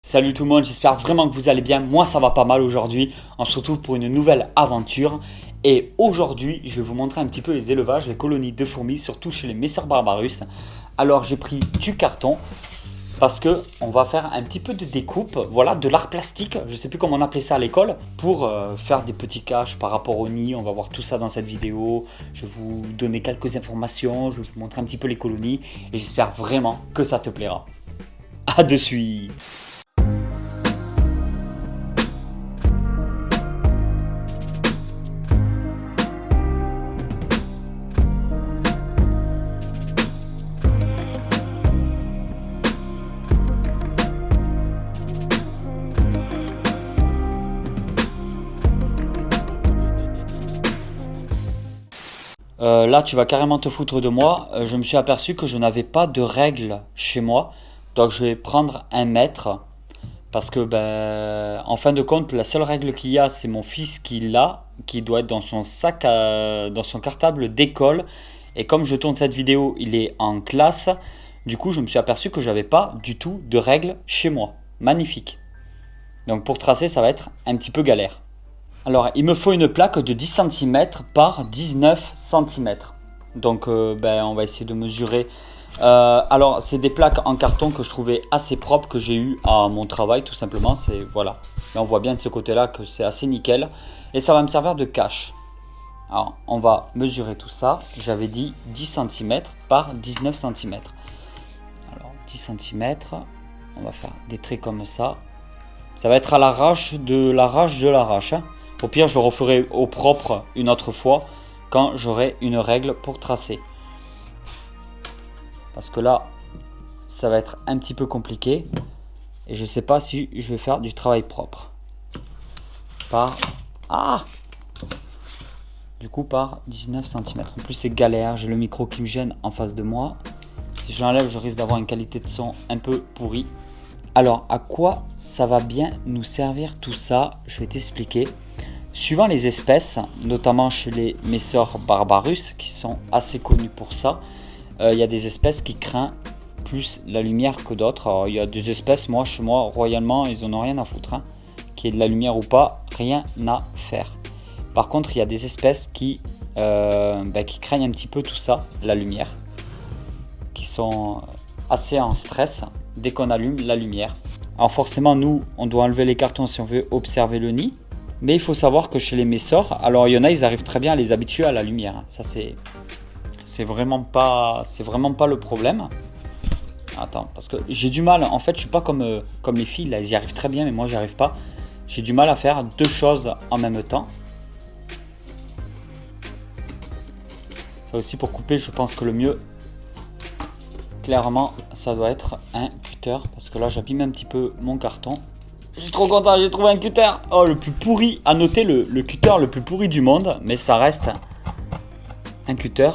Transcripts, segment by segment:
Salut tout le monde, j'espère vraiment que vous allez bien. Moi ça va pas mal aujourd'hui. On se retrouve pour une nouvelle aventure. Et aujourd'hui je vais vous montrer un petit peu les élevages, les colonies de fourmis, surtout chez les Messor Barbarus. Alors j'ai pris du carton parce que on va faire un petit peu de découpe, voilà, de l'art plastique, je sais plus comment on appelait ça à l'école, pour faire des petits caches par rapport au nid. On va voir tout ça dans cette vidéo. Je vais vous donner quelques informations, je vais vous montrer un petit peu les colonies et j'espère vraiment que ça te plaira. À de suite. Là, tu vas carrément te foutre de moi. Je me suis aperçu que je n'avais pas de règles chez moi. Donc, je vais prendre un mètre. Parce que, en fin de compte, la seule règle qu'il y a, c'est mon fils qui l'a. Qui doit être dans son sac, dans son cartable d'école. Et comme je tourne cette vidéo, il est en classe. Du coup, je me suis aperçu que j'avais pas du tout de règles chez moi. Magnifique. Donc, pour tracer, ça va être un petit peu galère. Alors, il me faut une plaque de 10 cm par 19 cm. Donc, on va essayer de mesurer. Alors, c'est des plaques en carton que je trouvais assez propres, que j'ai eu à mon travail, tout simplement. C'est voilà. Là, on voit bien de ce côté-là que c'est assez nickel. Et ça va me servir de cache. Alors, on va mesurer tout ça. J'avais dit 10 cm par 19 cm. Alors, 10 cm. On va faire des traits comme ça. Ça va être à l'arrache de l'arrache de l'arrache. Au pire, je le referai au propre une autre fois quand j'aurai une règle pour tracer. Parce que là, ça va être un petit peu compliqué. Et je ne sais pas si je vais faire du travail propre. Du coup, par 19 cm. En plus, c'est galère. J'ai le micro qui me gêne en face de moi. Si je l'enlève, je risque d'avoir une qualité de son un peu pourrie. Alors, à quoi ça va bien nous servir tout ça? Je vais t'expliquer. Suivant les espèces, notamment chez les Messor Barbarus, qui sont assez connus pour ça, il y a des espèces qui craignent plus la lumière que d'autres. Alors, il y a des espèces, chez moi, royalement, ils en ont rien à foutre. Qu'il y ait de la lumière ou pas, rien à faire. Par contre, il y a des espèces qui craignent un petit peu tout ça, la lumière, qui sont assez en stress dès qu'on allume la lumière. Alors forcément, nous, on doit enlever les cartons si on veut observer le nid. Mais il faut savoir que chez les Messor, alors il y en a, ils arrivent très bien à les habituer à la lumière. Ça, c'est vraiment pas le problème. Attends, parce que j'ai du mal. En fait, je suis pas comme les filles, là, ils y arrivent très bien, mais moi, j'y arrive pas. J'ai du mal à faire deux choses en même temps. Ça aussi, pour couper, je pense que le mieux, clairement, ça doit être un cutter. Parce que là, j'abîme un petit peu mon carton. Je suis trop content, j'ai trouvé un cutter. Oh, le plus pourri, à noter le cutter le plus pourri du monde. Mais ça reste un cutter.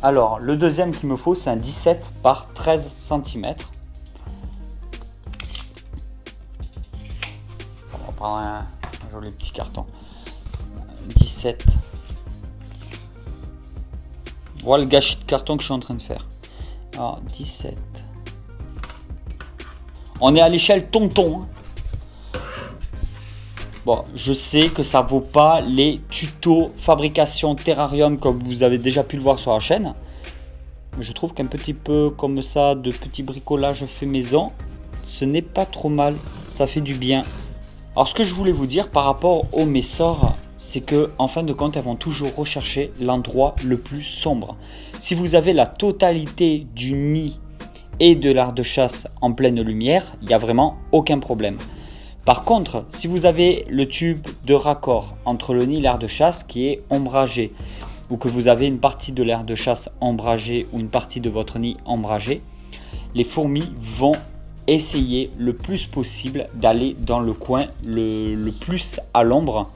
Alors, le deuxième qu'il me faut, c'est un 17 par 13 cm. On va prendre un joli petit carton. 17. Voilà le gâchis de carton que je suis en train de faire. Alors, 17. On est à l'échelle tonton. Bon, je sais que ça vaut pas les tutos fabrication terrarium comme vous avez déjà pu le voir sur la chaîne. Mais je trouve qu'un petit peu comme ça, de petits bricolages fait maison, ce n'est pas trop mal. Ça fait du bien. Alors, ce que je voulais vous dire par rapport aux Messor, c'est que en fin de compte, elles vont toujours rechercher l'endroit le plus sombre. Si vous avez la totalité du nid et de l'aire de chasse en pleine lumière, il n'y a vraiment aucun problème. Par contre, si vous avez le tube de raccord entre le nid et l'aire de chasse qui est ombragé, ou que vous avez une partie de l'aire de chasse ombragée ou une partie de votre nid ombragé, les fourmis vont essayer le plus possible d'aller dans le coin le plus à l'ombre.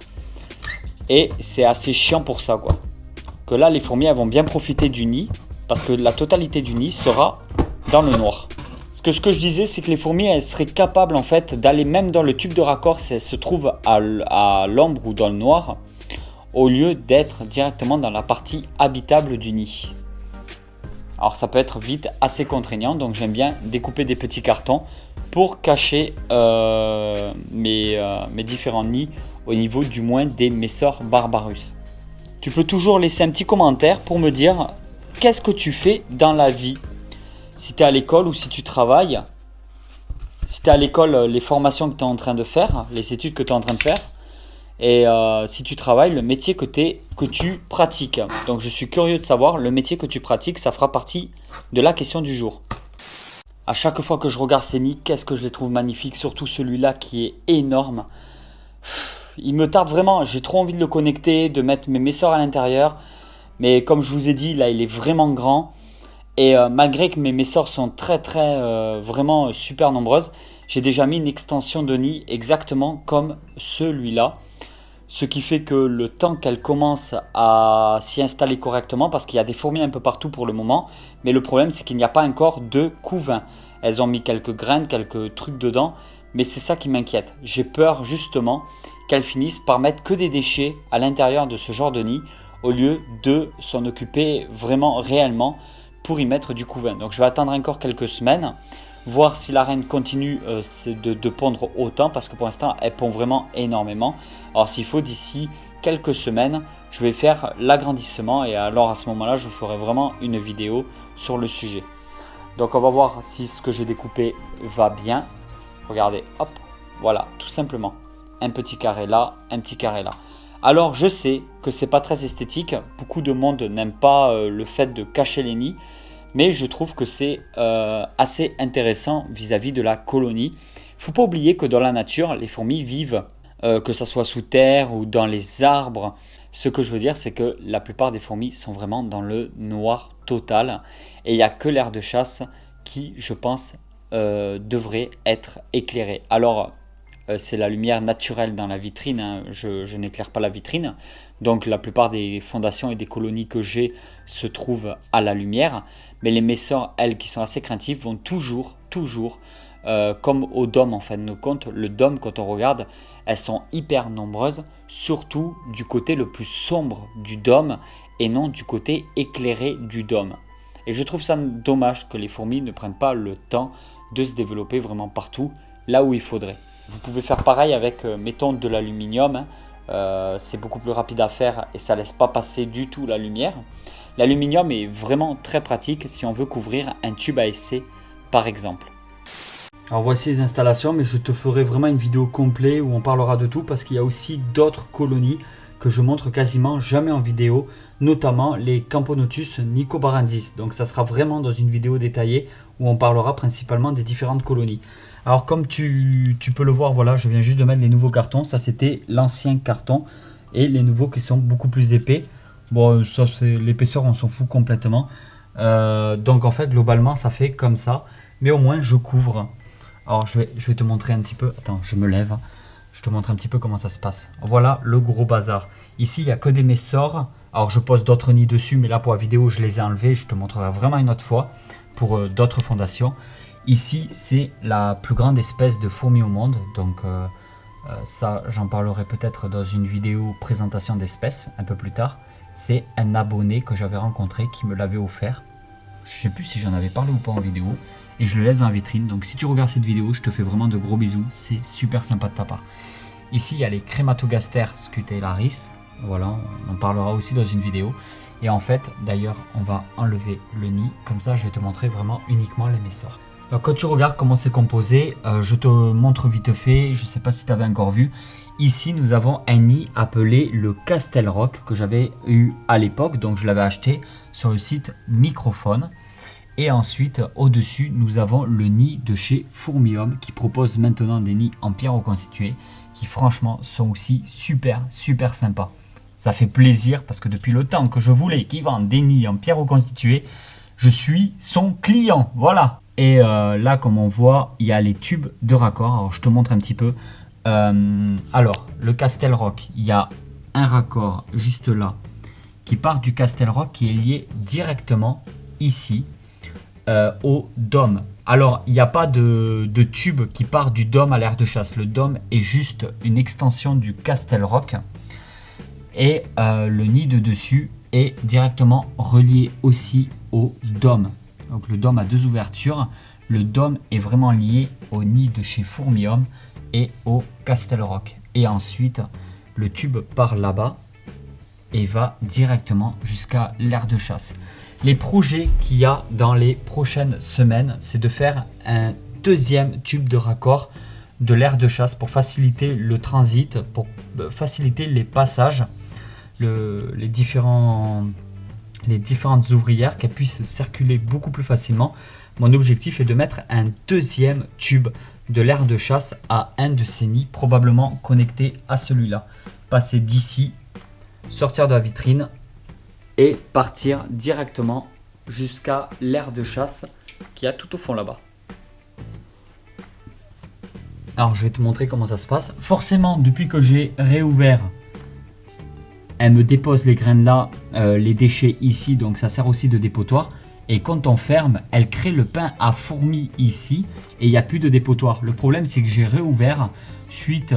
Et c'est assez chiant pour ça, quoi. Que là, les fourmis elles vont bien profiter du nid parce que la totalité du nid sera dans le noir. Ce que je disais, c'est que les fourmis elles seraient capables en fait d'aller même dans le tube de raccord si elles se trouvent à l'ombre ou dans le noir. au lieu d'être directement dans la partie habitable du nid. Alors ça peut être vite assez contraignant, donc j'aime bien découper des petits cartons pour cacher mes différents nids au niveau du moins des Messor barbarus. Tu peux toujours laisser un petit commentaire pour me dire qu'est-ce que tu fais dans la vie. Si tu es à l'école ou si tu travailles, si tu es à l'école, les formations que tu es en train de faire, les études que tu es en train de faire, et si tu travailles, le métier que tu pratiques. Donc je suis curieux de savoir, le métier que tu pratiques, ça fera partie de la question du jour. À chaque fois que je regarde ces nids, qu'est-ce que je les trouve magnifiques, surtout celui-là qui est énorme. Il me tarde vraiment, j'ai trop envie de le connecter, de mettre mes Messor à l'intérieur. Mais comme je vous ai dit, là il est vraiment grand. Et malgré que mes Messor sont vraiment super nombreuses, j'ai déjà mis une extension de nid exactement comme celui-là. Ce qui fait que le temps qu'elle commence à s'y installer correctement, parce qu'il y a des fourmis un peu partout pour le moment, mais le problème c'est qu'il n'y a pas encore de couvain. Elles ont mis quelques graines, quelques trucs dedans, mais c'est ça qui m'inquiète. J'ai peur justement qu'elles finissent par mettre que des déchets à l'intérieur de ce genre de nid, au lieu de s'en occuper vraiment réellement pour y mettre du couvain. Donc je vais attendre encore quelques semaines, voir si la reine continue de pondre autant, parce que pour l'instant elle pond vraiment énormément. Alors s'il faut, d'ici quelques semaines, je vais faire l'agrandissement, et alors à ce moment là je vous ferai vraiment une vidéo sur le sujet. Donc on va voir si ce que j'ai découpé va bien. Regardez, hop, voilà, tout simplement un petit carré là, un petit carré là. Alors je sais que c'est pas très esthétique, beaucoup de monde n'aime pas le fait de cacher les nids, mais je trouve que c'est assez intéressant vis-à-vis de la colonie. Il ne faut pas oublier que dans la nature, les fourmis vivent, que ce soit sous terre ou dans les arbres. Ce que je veux dire, c'est que la plupart des fourmis sont vraiment dans le noir total. Et il n'y a que l'air de chasse qui, je pense, devrait être éclairé. Alors, c'est la lumière naturelle dans la vitrine, hein. Je n'éclaire pas la vitrine. Donc la plupart des fondations et des colonies que j'ai se trouvent à la lumière. Mais les Messor, elles, qui sont assez craintives, vont toujours, comme au dôme en fin de compte. Le dôme, quand on regarde, elles sont hyper nombreuses, surtout du côté le plus sombre du dôme et non du côté éclairé du dôme. Et je trouve ça dommage que les fourmis ne prennent pas le temps de se développer vraiment partout, là où il faudrait. Vous pouvez faire pareil avec, mettons, de l'aluminium. C'est beaucoup plus rapide à faire et ça ne laisse pas passer du tout la lumière. L'aluminium est vraiment très pratique si on veut couvrir un tube à essai, par exemple. Alors voici les installations, mais je te ferai vraiment une vidéo complète où on parlera de tout, parce qu'il y a aussi d'autres colonies que je montre quasiment jamais en vidéo, notamment les Camponotus nicobarensis. Donc ça sera vraiment dans une vidéo détaillée où on parlera principalement des différentes colonies. Alors comme tu peux le voir, voilà, je viens juste de mettre les nouveaux cartons. Ça c'était l'ancien carton et les nouveaux qui sont beaucoup plus épais. Bon, ça c'est l'épaisseur, on s'en fout complètement. Donc en fait globalement ça fait comme ça, mais au moins je couvre. Alors je vais te montrer un petit peu. Attends, je me lève. Je te montre un petit peu comment ça se passe. Voilà le gros bazar. Ici il n'y a que des Messor. Alors je pose d'autres nids dessus, mais là pour la vidéo je les ai enlevés. Je te montrerai vraiment une autre fois pour d'autres fondations. Ici, c'est la plus grande espèce de fourmi au monde. Donc ça, j'en parlerai peut-être dans une vidéo présentation d'espèces un peu plus tard. C'est un abonné que j'avais rencontré qui me l'avait offert. Je ne sais plus si j'en avais parlé ou pas en vidéo. Et je le laisse dans la vitrine. Donc si tu regardes cette vidéo, je te fais vraiment de gros bisous. C'est super sympa de ta part. Ici, il y a les Crématogaster scutellaris. Voilà, on en parlera aussi dans une vidéo. Et en fait, d'ailleurs, on va enlever le nid. Comme ça, je vais te montrer vraiment uniquement les Messor. Alors, quand tu regardes comment c'est composé, je te montre vite fait, je ne sais pas si tu avais encore vu. Ici, nous avons un nid appelé le Castelrock que j'avais eu à l'époque. Donc, je l'avais acheté sur le site Microphone. Et ensuite, au-dessus, nous avons le nid de chez Fourmium qui propose maintenant des nids en pierre reconstituée qui franchement sont aussi super sympas. Ça fait plaisir parce que depuis le temps que je voulais qu'ils vendent des nids en pierre reconstituée, je suis son client. Voilà. Et là, comme on voit, il y a les tubes de raccord. Alors, je te montre un petit peu. Alors, le Castelrock, il y a un raccord juste là qui part du Castelrock qui est lié directement ici au dôme. Alors, il n'y a pas de tube qui part du dôme à l'air de chasse. Le dôme est juste une extension du Castelrock. Et le nid de dessus est directement relié aussi au dôme. Donc le dôme a 2 ouvertures. Le dôme est vraiment lié au nid de chez Fourmi-Homme et au Castle Rock. Et ensuite, le tube part là-bas et va directement jusqu'à l'aire de chasse. Les projets qu'il y a dans les prochaines semaines, c'est de faire un deuxième tube de raccord de l'aire de chasse pour faciliter le transit, pour faciliter les passages, les différentes ouvrières, qu'elles puissent circuler beaucoup plus facilement. Mon objectif est de mettre un deuxième tube de l'aire de chasse à un de ces nids, probablement connecté à celui-là. Passer d'ici, sortir de la vitrine et partir directement jusqu'à l'aire de chasse qui a tout au fond là-bas. Alors je vais te montrer comment ça se passe. Forcément, depuis que j'ai réouvert, elle me dépose les graines là, les déchets ici, donc ça sert aussi de dépotoir. Et quand on ferme, elle crée le pain à fourmis ici et il n'y a plus de dépotoir. Le problème, c'est que j'ai réouvert suite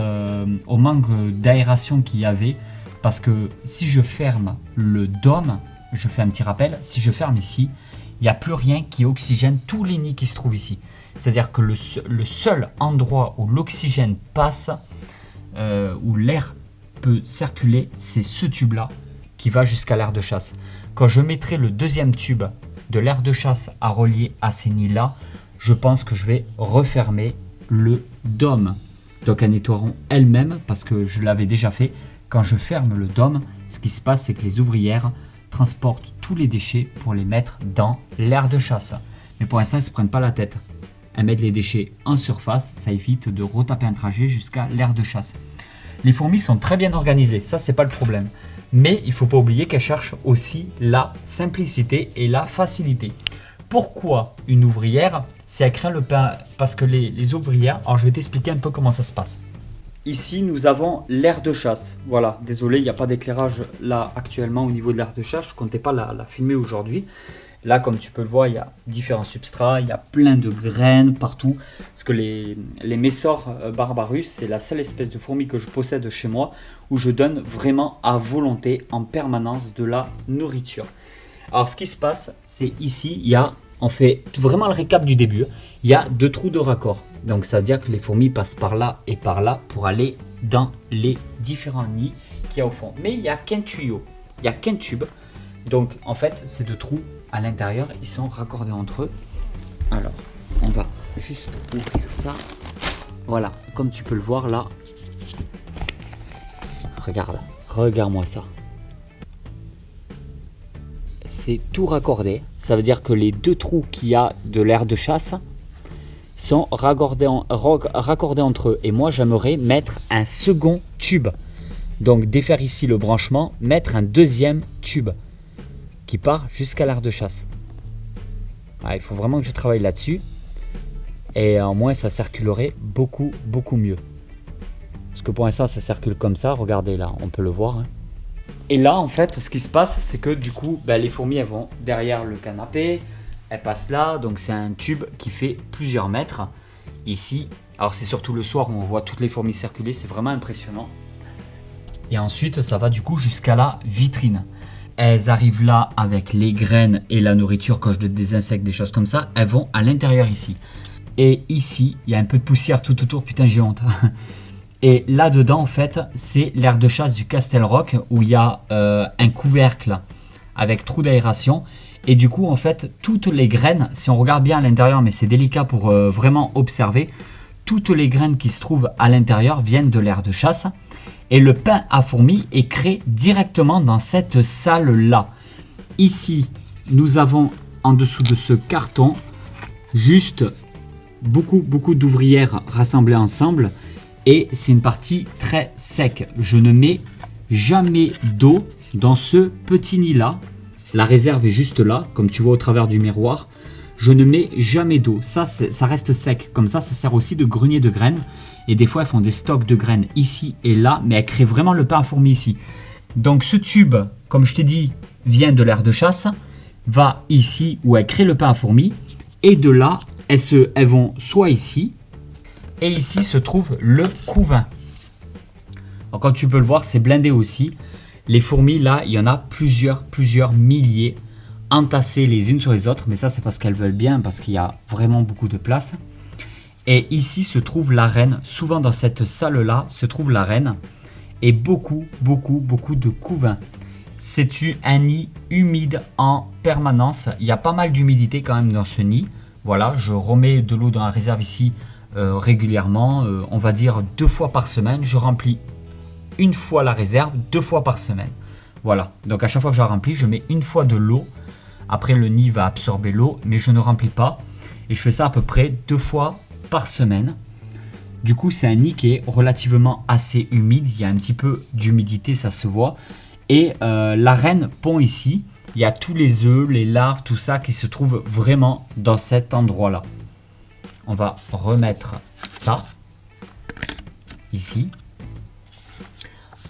au manque d'aération qu'il y avait. Parce que si je ferme le dôme, je fais un petit rappel, si je ferme ici, il n'y a plus rien qui oxygène tous les nids qui se trouvent ici. C'est-à-dire que le seul endroit où l'oxygène passe, où l'air peut circuler, c'est ce tube-là qui va jusqu'à l'aire de chasse. Quand je mettrai le deuxième tube de l'aire de chasse à relier à ces nids-là, je pense que je vais refermer le dôme. Donc elles nettoieront elles-mêmes parce que je l'avais déjà fait. Quand je ferme le dôme, ce qui se passe, c'est que les ouvrières transportent tous les déchets pour les mettre dans l'aire de chasse. Mais pour l'instant, elles ne se prennent pas la tête. Elles mettent les déchets en surface, ça évite de retaper un trajet jusqu'à l'aire de chasse. Les fourmis sont très bien organisées, ça c'est pas le problème. Mais il ne faut pas oublier qu'elles cherchent aussi la simplicité et la facilité. Pourquoi une ouvrière, si elle craint le pain? Parce que les ouvrières, alors je vais t'expliquer un peu comment ça se passe. Ici, nous avons l'aire de chasse. Voilà, désolé, il n'y a pas d'éclairage là actuellement au niveau de l'aire de chasse. Je ne comptais pas la filmer aujourd'hui. Là, comme tu peux le voir, il y a différents substrats, il y a plein de graines partout. Parce que les Messor barbarus, c'est la seule espèce de fourmi que je possède chez moi où je donne vraiment à volonté en permanence de la nourriture. Alors, ce qui se passe, c'est ici, on fait vraiment le récap du début. Il y a 2 trous de raccord. Donc, ça veut dire que les fourmis passent par là et par là pour aller dans les différents nids qu'il y a au fond. Mais il n'y a qu'un tuyau, il n'y a qu'un tube. Donc, en fait, ces 2 trous à l'intérieur, ils sont raccordés entre eux. Alors, on va juste ouvrir ça. Voilà, comme tu peux le voir là. Regarde-moi ça. C'est tout raccordé. Ça veut dire que les 2 trous qu'il y a de l'aire de chasse sont raccordés entre eux. Et moi, j'aimerais mettre un second tube. Donc, défaire ici le branchement, mettre un deuxième tube qui part jusqu'à l'aire de chasse. Il faut vraiment que je travaille là-dessus. Et en moins, ça circulerait beaucoup mieux. Parce que pour l'instant, ça circule comme ça. Regardez là, on peut le voir. Hein. Et là, en fait, ce qui se passe, c'est que du coup, les fourmis, elles vont derrière le canapé. Elles passent là. Donc, c'est un tube qui fait plusieurs mètres. Ici. Alors, c'est surtout le soir où on voit toutes les fourmis circuler. C'est vraiment impressionnant. Et ensuite, ça va du coup jusqu'à la vitrine. Elles arrivent là avec les graines et la nourriture, quand je des insectes, des choses comme ça. Elles vont à l'intérieur ici. Et ici, il y a un peu de poussière tout autour. Putain, j'ai honte. Et là-dedans, en fait, c'est l'aire de chasse du Castle Rock où il y a un couvercle avec trou d'aération. Et du coup, en fait, toutes les graines, si on regarde bien à l'intérieur, mais c'est délicat pour vraiment observer, toutes les graines qui se trouvent à l'intérieur viennent de l'aire de chasse. Et le pain à fourmis est créé directement dans cette salle-là. Ici, nous avons en dessous de ce carton juste beaucoup d'ouvrières rassemblées ensemble. Et c'est une partie très sec. Je ne mets jamais d'eau dans ce petit nid-là. La réserve est juste là, comme tu vois au travers du miroir. Je ne mets jamais d'eau. Ça reste sec. Comme ça sert aussi de grenier de graines. Et des fois, elles font des stocks de graines ici et là. Mais elles créent vraiment le pain à fourmis ici. Donc ce tube, comme je t'ai dit, vient de l'aire de chasse. Va ici où elles créent le pain à fourmis. Et de là, elles vont soit ici. Et ici se trouve le couvain. Alors, comme tu peux le voir, c'est blindé aussi. Les fourmis, là, il y en a plusieurs milliers entassées les unes sur les autres. Mais ça, c'est parce qu'elles veulent bien, parce qu'il y a vraiment beaucoup de place. Et ici se trouve la reine. Souvent dans cette salle-là se trouve la reine. Et beaucoup de couvains. C'est un nid humide en permanence. Il y a pas mal d'humidité quand même dans ce nid. Voilà, je remets de l'eau dans la réserve ici régulièrement. On va dire 2 fois par semaine. Je remplis une fois la réserve, 2 fois par semaine. Voilà, donc à chaque fois que je la remplis, je mets une fois de l'eau. Après, le nid va absorber l'eau, mais je ne remplis pas. Et je fais ça à peu près 2 fois par semaine. Du coup, c'est un nid qui est relativement assez humide. Il y a un petit peu d'humidité, ça se voit. Et la reine pond ici. Il y a tous les œufs, les larves, tout ça qui se trouve vraiment dans cet endroit-là. On va remettre ça ici.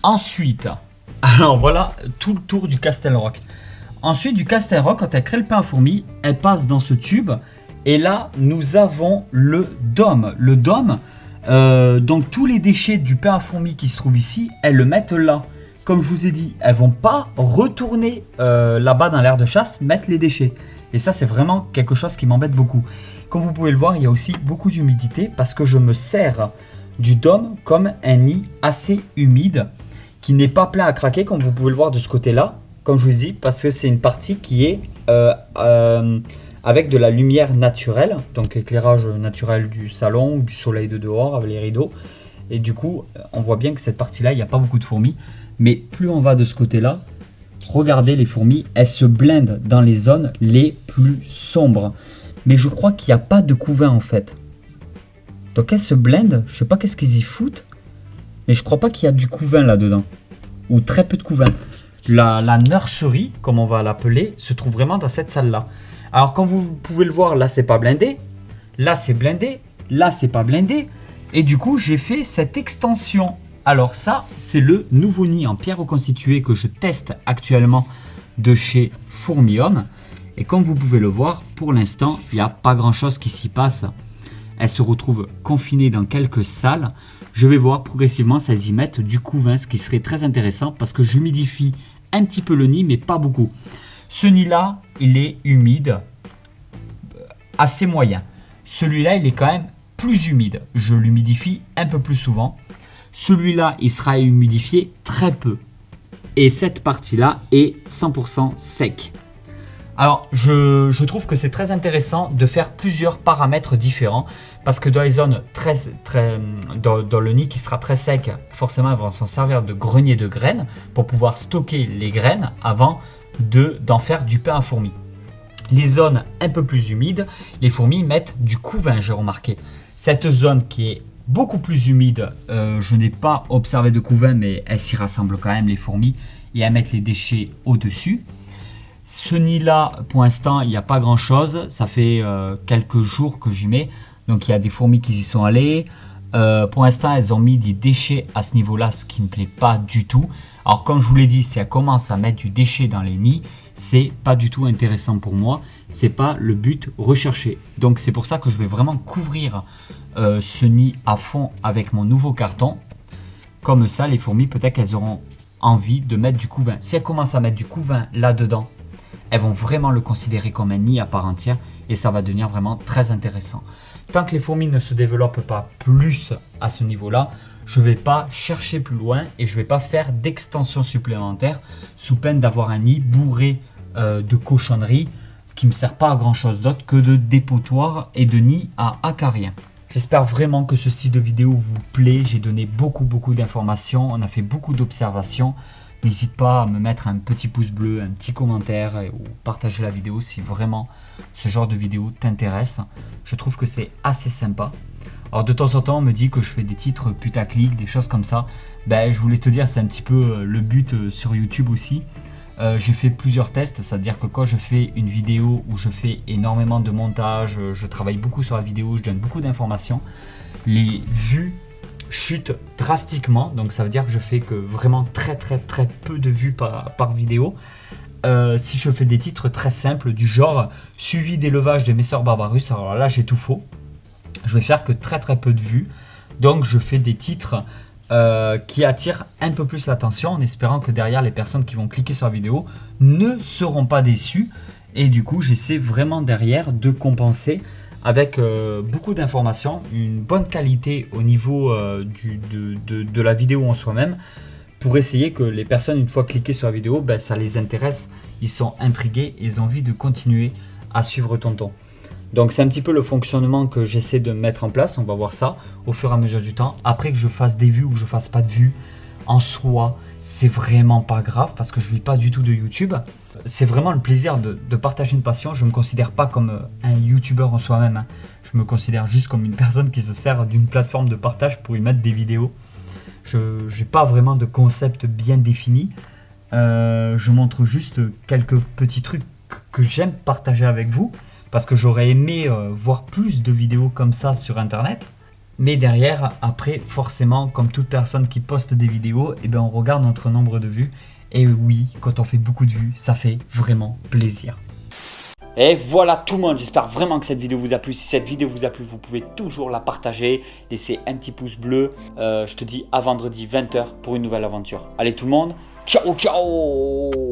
Ensuite, alors voilà tout le tour du Castle Rock. Ensuite du Castle Rock, quand elle crée le pain à fourmis, elle passe dans ce tube. Et là, nous avons le dôme. Le dôme, donc tous les déchets du pain à fourmis qui se trouvent ici, elles le mettent là. Comme je vous ai dit, elles vont pas retourner là-bas dans l'aire de chasse, mettre les déchets. Et ça, c'est vraiment quelque chose qui m'embête beaucoup. Comme vous pouvez le voir, il y a aussi beaucoup d'humidité parce que je me sers du dôme comme un nid assez humide qui n'est pas plein à craquer, comme vous pouvez le voir de ce côté-là. Comme je vous dis, parce que c'est une partie qui est avec de la lumière naturelle, donc éclairage naturel du salon ou du soleil de dehors avec les rideaux. Et du coup, on voit bien que cette partie-là, il n'y a pas beaucoup de fourmis. Mais plus on va de ce côté-là, regardez les fourmis, elles se blindent dans les zones les plus sombres. Mais je crois qu'il n'y a pas de couvain en fait. Donc elles se blindent, je ne sais pas qu'est-ce qu'ils y foutent. Mais je crois pas qu'il y a du couvain là-dedans. Ou très peu de couvain. La nurserie, comme on va l'appeler, se trouve vraiment dans cette salle-là. Alors comme vous pouvez le voir, là c'est pas blindé. Là c'est blindé. Là c'est pas blindé. Et du coup j'ai fait cette extension. Alors ça c'est le nouveau nid en pierre reconstituée que je teste actuellement de chez Fourmium. Et comme vous pouvez le voir, pour l'instant il n'y a pas grand chose qui s'y passe. Elles se retrouvent confinées dans quelques salles. Je vais voir progressivement si elles y mettent du couvain, ce qui serait très intéressant parce que j'humidifie un petit peu le nid, mais pas beaucoup. Ce nid-là, il est humide, assez moyen. Celui-là, il est quand même plus humide. Je l'humidifie un peu plus souvent. Celui-là, il sera humidifié très peu. Et cette partie-là est 100% sec. Alors, je trouve que c'est très intéressant de faire plusieurs paramètres différents parce que dans les zones dans le nid qui sera très sec, forcément, elles vont s'en servir de grenier de graines pour pouvoir stocker les graines avant d'en faire du pain à fourmis. Les zones un peu plus humides, les fourmis mettent du couvain, j'ai remarqué. Cette zone qui est beaucoup plus humide, je n'ai pas observé de couvain, mais elles s'y rassemblent quand même, les fourmis, et elles mettent les déchets au-dessus. Ce nid-là, pour l'instant, il n'y a pas grand-chose. Ça fait quelques jours que j'y mets. Donc, il y a des fourmis qui y sont allées. Pour l'instant, elles ont mis des déchets à ce niveau-là, ce qui ne me plaît pas du tout. Alors, comme je vous l'ai dit, si elles commencent à mettre du déchet dans les nids, c'est pas du tout intéressant pour moi. C'est pas le but recherché. Donc, c'est pour ça que je vais vraiment couvrir ce nid à fond avec mon nouveau carton. Comme ça, les fourmis, peut-être qu'elles auront envie de mettre du couvain. Si elles commencent à mettre du couvain là-dedans, elles vont vraiment le considérer comme un nid à part entière et ça va devenir vraiment très intéressant. Tant que les fourmis ne se développent pas plus à ce niveau-là, je ne vais pas chercher plus loin et je ne vais pas faire d'extension supplémentaire sous peine d'avoir un nid bourré de cochonneries qui ne me sert pas à grand chose d'autre que de dépotoir et de nid à acariens. J'espère vraiment que ce style de vidéo vous plaît. J'ai donné beaucoup d'informations, on a fait beaucoup d'observations. N'hésite pas à me mettre un petit pouce bleu, un petit commentaire ou partager la vidéo si vraiment ce genre de vidéo t'intéresse. Je trouve que c'est assez sympa. Alors de temps en temps on me dit que je fais des titres putaclic, des choses comme ça. Ben, je voulais te dire c'est un petit peu le but sur YouTube aussi. J'ai fait plusieurs tests, c'est-à-dire que quand je fais une vidéo où je fais énormément de montage, je travaille beaucoup sur la vidéo, je donne beaucoup d'informations, les vues chute drastiquement, donc ça veut dire que je fais que vraiment très peu de vues par vidéo. Si je fais des titres très simples du genre suivi d'élevage des Messor Barbarus, alors là j'ai tout faux, je vais faire que très peu de vues, donc je fais des titres qui attire un peu plus l'attention en espérant que derrière les personnes qui vont cliquer sur la vidéo ne seront pas déçues. Et du coup, j'essaie vraiment derrière de compenser avec beaucoup d'informations, une bonne qualité au niveau de la vidéo en soi-même, pour essayer que les personnes, une fois cliquées sur la vidéo, ben, ça les intéresse, ils sont intrigués, ils ont envie de continuer à suivre Tonton. Donc c'est un petit peu le fonctionnement que j'essaie de mettre en place, on va voir ça au fur et à mesure du temps. Après que je fasse des vues ou que je fasse pas de vues, en soi, c'est vraiment pas grave parce que je vis pas du tout de YouTube. C'est vraiment le plaisir de partager une passion. Je me considère pas comme un YouTuber en soi-même, hein. Je me considère juste comme une personne qui se sert d'une plateforme de partage pour y mettre des vidéos. Je n'ai pas vraiment de concept bien défini. Je montre juste quelques petits trucs que j'aime partager avec vous. Parce que j'aurais aimé voir plus de vidéos comme ça sur internet. Mais derrière, après, forcément, comme toute personne qui poste des vidéos, eh ben, on regarde notre nombre de vues. Et oui, quand on fait beaucoup de vues, ça fait vraiment plaisir. Et voilà tout le monde, j'espère vraiment que cette vidéo vous a plu. Si cette vidéo vous a plu, vous pouvez toujours la partager, laisser un petit pouce bleu. Je te dis à vendredi 20 h pour une nouvelle aventure. Allez tout le monde, ciao ciao!